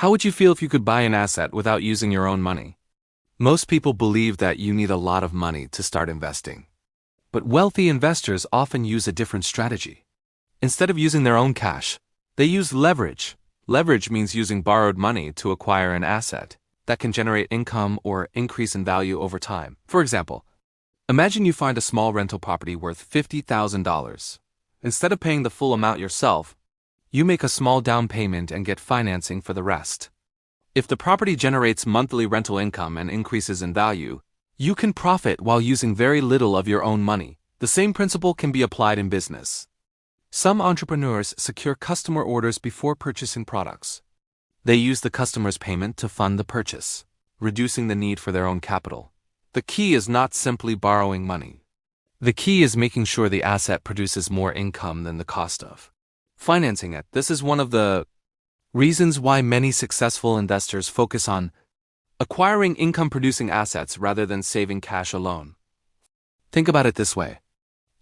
How would you feel if you could buy an asset without using your own money? Most people believe that you need a lot of money to start investing. But wealthy investors often use a different strategy. Instead of using their own cash, they use leverage. Leverage means using borrowed money to acquire an asset that can generate income or increase in value over time. For example, imagine you find a small rental property worth $50,000. Instead of paying the full amount yourself, you make a small down payment and get financing for the rest. If the property generates monthly rental income and increases in value, you can profit while using very little of your own money. The same principle can be applied in business. Some entrepreneurs secure customer orders before purchasing products. They use the customer's payment to fund the purchase, reducing the need for their own capital. The key is not simply borrowing money. The key is making sure the asset produces more income than the cost of financing it. This is one of the reasons why many successful investors focus on acquiring income-producing assets rather than saving cash alone. Think about it this way.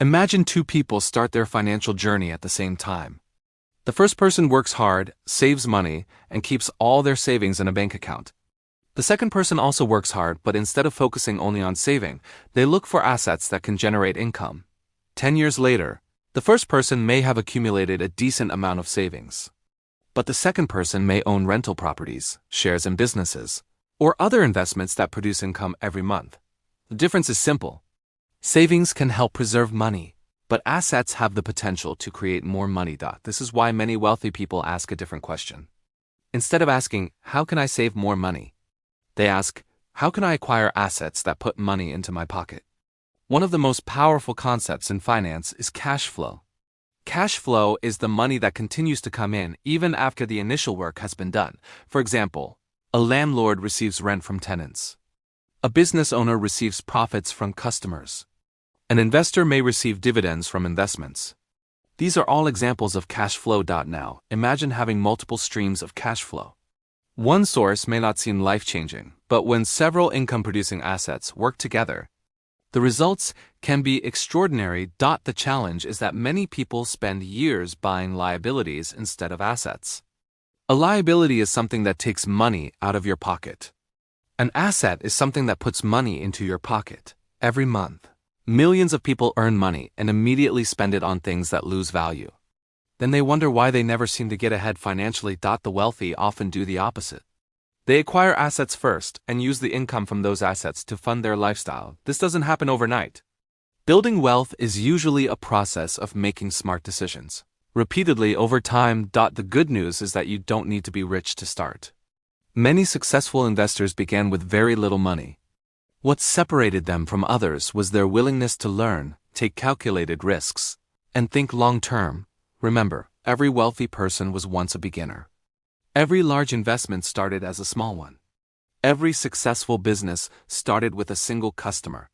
Imagine two people start their financial journey at the same time. The first person works hard, saves money, and keeps all their savings in a bank account. The second person also works hard, but instead of focusing only on saving, they look for assets that can generate income. 10 years later, the first person may have accumulated a decent amount of savings. But the second person may own rental properties, shares in businesses, or other investments that produce income every month. The difference is simple. Savings can help preserve money, but assets have the potential to create more money. This is why many wealthy people ask a different question. Instead of asking, how can I save more money? They ask, how can I acquire assets that put money into my pocket? One of the most powerful concepts in finance is cash flow. Cash flow is the money that continues to come in even after the initial work has been done. For example, a landlord receives rent from tenants. A business owner receives profits from customers. An investor may receive dividends from investments. These are all examples of cash flow. Now, imagine having multiple streams of cash flow. One source may not seem life-changing, but when several income-producing assets work together, the results can be extraordinary. The challenge is that many people spend years buying liabilities instead of assets. A liability is something that takes money out of your pocket. An asset is something that puts money into your pocket every month. Millions of people earn money and immediately spend it on things that lose value. Then they wonder why they never seem to get ahead financially. The wealthy often do the opposite. They acquire assets first and use the income from those assets to fund their lifestyle. This doesn't happen overnight. Building wealth is usually a process of making smart decisions, repeatedly over time. The good news is that you don't need to be rich to start. Many successful investors began with very little money. What separated them from others was their willingness to learn, take calculated risks, and think long-term. Remember, every wealthy person was once a beginner. Every large investment started as a small one. Every successful business started with a single customer.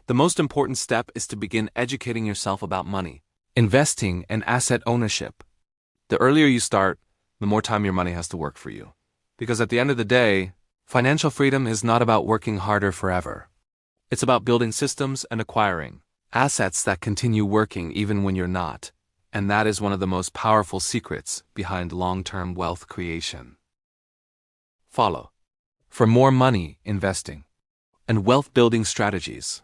The most important step is to begin educating yourself about money, investing, and asset ownership. The earlier you start, the more time your money has to work for you. Because at the end of the day, financial freedom is not about working harder forever. It's about building systems and acquiring assets that continue working even when you're not. And that is one of the most powerful secrets behind long-term wealth creation. Follow for more money investing and wealth building strategies.